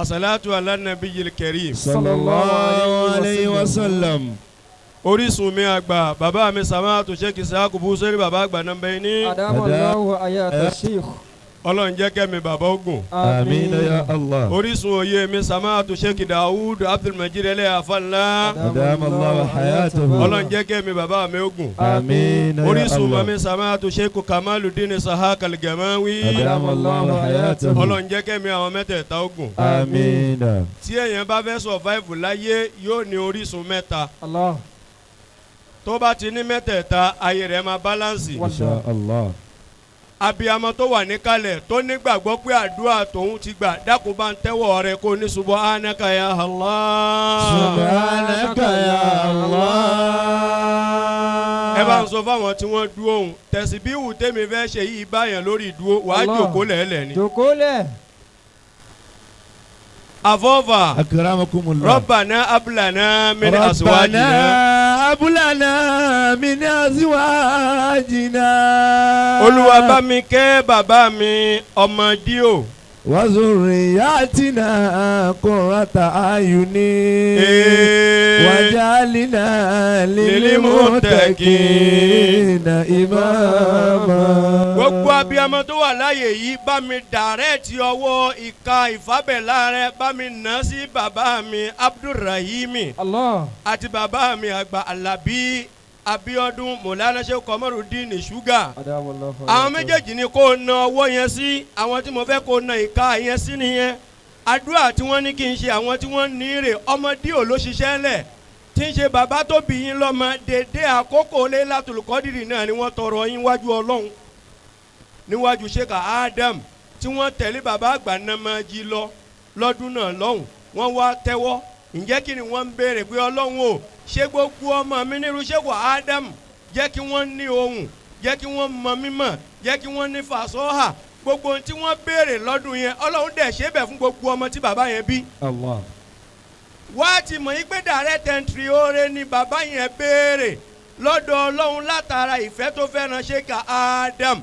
As-salatu ala nabiyil karim. sallallahu alayhi wa sallam. Orísun mi àgbà bàbá mi Sama'atu Sheikh Ishaku Busiri bàbá àgbà nàmbẹ ní. Adamallahu ayata sheikh. Ọlọ́run jẹ́ kẹ́mi bàbá ogun. Àmín ya Allah. Orísun òye mi Sama'atu Sheikh Dawud Abdulmajid Ẹlẹ́yàfàlá. Adamallahu hayatahu. Ọlọ́run jẹ́ kẹ́mi bàbá mi ogun. Àmín ya Allah. Orísun mami Sama'atu Sheikh Kamaluddin Sahak Al-Gamawi. Adamallahu hayatahu. Ọlọ́run jẹ́ kẹ́mi àwọn mẹ́tẹ̀ẹ̀ta ogun. Àmín. Tí èèyàn bá fẹ́ survive láyé yóò ní orísun mẹ́ta. Allah. Tó bá ti ní mẹ́tẹ̀ẹ̀ta ayé rẹ̀ máa balance. Insha Allah. Abiyamọ tó wà níkàlẹ̀ tó nígbàgbọ́ pé àdúrà tòun ti gbà dákun bá ń tẹ́wọ̀ rẹ̀ kó ní subhanaka ya Allah. Subhanaka ya Allah. Ẹ bá ń sọ fáwọn tí wọ́n dúró òun tẹ̀síbíhù tèmi fẹ́ ṣe yìí báyàn lórí ìdúró wàá jòkó lẹ́lẹ̀ ni. Jòkó lẹ̀. Àfọ́fà Akramakumullah. Rabbana ablana min azwajina. Rabbana ablana min azwajina. Olúwa bá mi kẹ́ bàbá mi ọmọ díò. wa zurriyatina qurrata ayuni. Wajalina lil muttaqina imama. Gbogbo abiyamọ tó wà láyé yìí bá mi dàrẹ́ẹ̀tì ọwọ́ ìka ìfábẹ̀lá rẹ̀ bá mi nà sí bàbá mi Abdulrahimi Allah. àti bàbá mi àgbà Alabi Abiodun Mọ̀lánà Sheikh Komarudin Sugar. Adamallahu. Àwọn méjèèjì ni kò na ọwọ́ yẹn sí àwọn tí mo fẹ́ kó na ìka yẹn sí nìyẹn. Àdúrà tí wọ́n ní kí n ṣe àwọn tí wọ́n ní rè ọmọdé ò ló ṣiṣẹ́ lẹ̀ tí ń ṣe bàbá tó bí yín lọ́mọ dédé àkókò Laylatul Qadri náà ni wọ́n tọrọ yín wájú Ọlọ́run níwájú Sheikh Adam tí wọ́n tẹ̀lé bàbá àgbà Namaji lọ lọ́dún náà lọ́hùn wọ́n wá tẹ́wọ́ ǹjẹ́ kí ni wọ́n ń béèrè pé Ọlọ́run o ṣé gbogbo ọmọ mi nírú Sheikh Adam jẹ́ kí wọ́n ní ohùn jẹ́ kí wọ́n mọ mímọ̀ jẹ́ kí wọ́n ní fàṣọ́hà gbogbo ohun tí wọ́n béèrè lọ́dún yẹn Ọlọ́run dẹ̀ ṣe bẹ̀ fún gbogbo ọmọ tí bàbá yẹn bí. Allah. Wá ti mọ̀ yí pé direct entry oore ni bàbá yẹn béèrè lọ́dọ̀ Ọlọ́run látara ìfẹ́ tó fẹ́ràn Sheikh Adam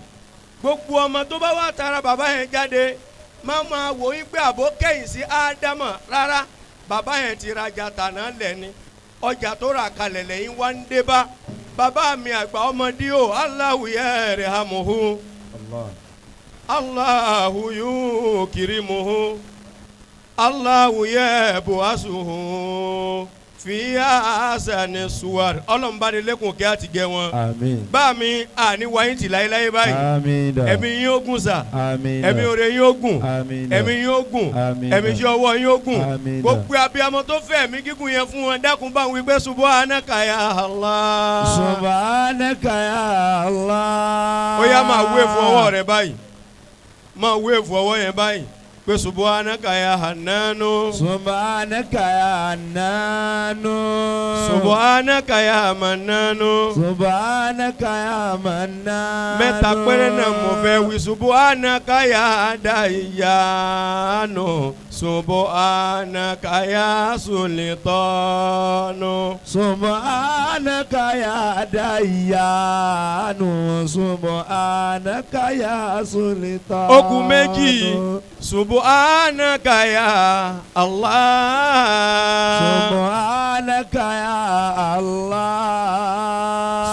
gbogbo ọmọ tó bá wà tara bàbá yẹn jáde má máa wò yí pé àbó kẹ́yìn sí Ádámọ̀ rárá bàbá yẹn ti rajà tàná lẹ́ni ọjà tó rà kalẹ̀ lẹ́yìn wá ń dé bá bàbá mi àgbà ọmọdé o Allahu yarhamuhu Allahu yukrimuhu Allahu yab'asuhu fi ahsani suwar ọlọ́mùbánilẹ́kùn kí á ti gẹ wọn. Àmín. Bá mi àní wáyé ti láéláé báyìí. Àmín. Ẹ̀mí yín ó gùn sà. Àmín. Ẹ̀mí oore yín ó gùn. Àmín. Ẹ̀mí yín ó gùn. Àmín. Ẹ̀mí iṣẹ́ ọwọ́ yín ó gùn. Àmín. Gbogbo abiyamọ tó fẹ́ ẹ̀mí gígùn yẹn fún wọn dákun bá wọn wípé subhanaka ya Allah. Subhanaka ya Allah. Ó yá máa wéèfù ọwọ́ rẹ báyìí. Máa wéèfù ọwọ́ yẹn báyìí. Pé subhanaka ya Hannanu. Subhanaka ya Hannanu. Subhanaka ya Mannanu. Subhanaka ya Mannanu. Mẹ́ta péré náà mo fẹ́ wí subhanaka ya Dayyanu. Subhanaka ya Sultanu. Subhanaka ya Dayyanu. Subhanaka ya Sultanu. Ó kù méjì. Subhanaka ya Allah. Subhanaka ya Allah.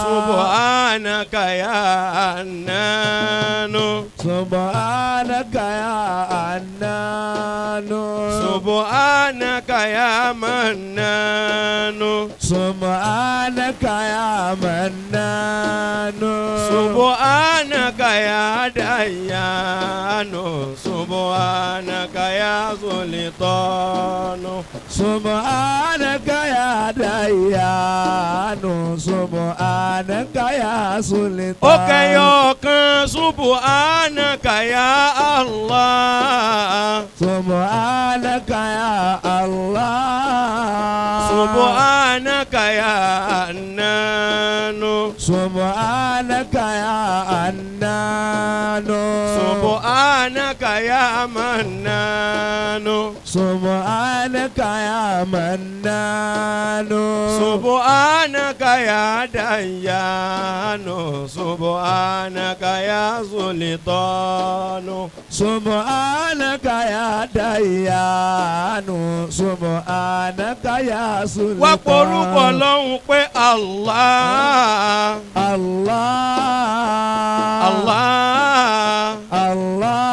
Subhanaka ya Hannanu. Subhanaka ya Hannanu. Subhanaka ya Mannanu. Subhanaka ya Mannanu. Subhanaka ya Dayyanu. Subhanaka ya Sultanu. Subhanaka ya Dayyanu. Subhanaka ya Sultanu. Ó kẹyọ kan subhanaka ya Allah. Subhanaka ya Allah. Subhanaka ya Hannanu. Subhanaka ya Hannanu. Subhanaka ya Mannanu. Subhanaka subhanaka ya mannanu. subhanaka ya dayyanu subhanaka ya sultanu. subhanaka ya dayyanu subhanaka ya sultan. wá porúkọ Ọlọ́run pé Allah. Allah. Allah. Allah.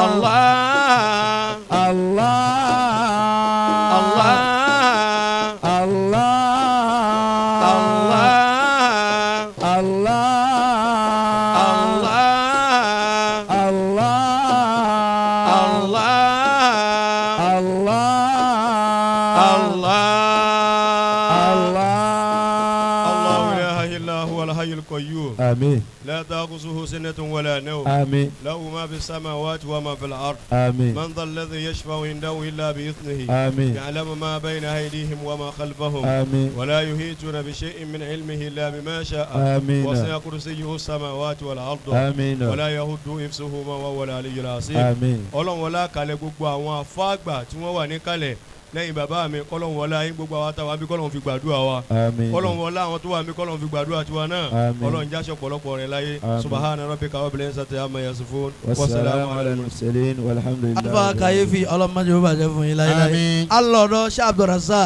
Allah. Allah. Allah. Allah. Allah. Allah. Allah. القيوم آمين لا تأخذه سنة ولا نوم آمين له ما في السماوات وما في الأرض آمين من ذا الذي يشفع عنده إلا بإذنه آمين يعلم ما بين أيديهم وما خلفهم آمين ولا يحيطون بشيء من علمه إلا بما شاء آمين وسع كرسيه السماوات والأرض آمين ولا يهد حفظهما وهو العلي العظيم آمين Ọlọ́run wọlá kalẹ̀ gbogbo àwọn àfáàgbà tí wọ́n wà ní kalẹ̀ lẹ́yìn bàbá mi kọ́lọ́run wọlá yín gbogbo àwọn àtàwọn àbí kọ́lọ́run fi gbàdúrà wa آمين kọ́lọ́run wọlá àwọn tó wà mí kọ́lọ́run fi gbàdúrà tiwa náà آمين Ọlọ́run jáṣọ pọ̀lọpọ̀ rẹ̀ láyé subahana rabbika rabbil izzati amma yasifun والسلام على المرسلين والحمد لله alfa kàyéfì ọlọ́mọdé ó bàjẹ́ fún yín láyé láyé alọ́dọ̀ Sheikh Abdulrasaq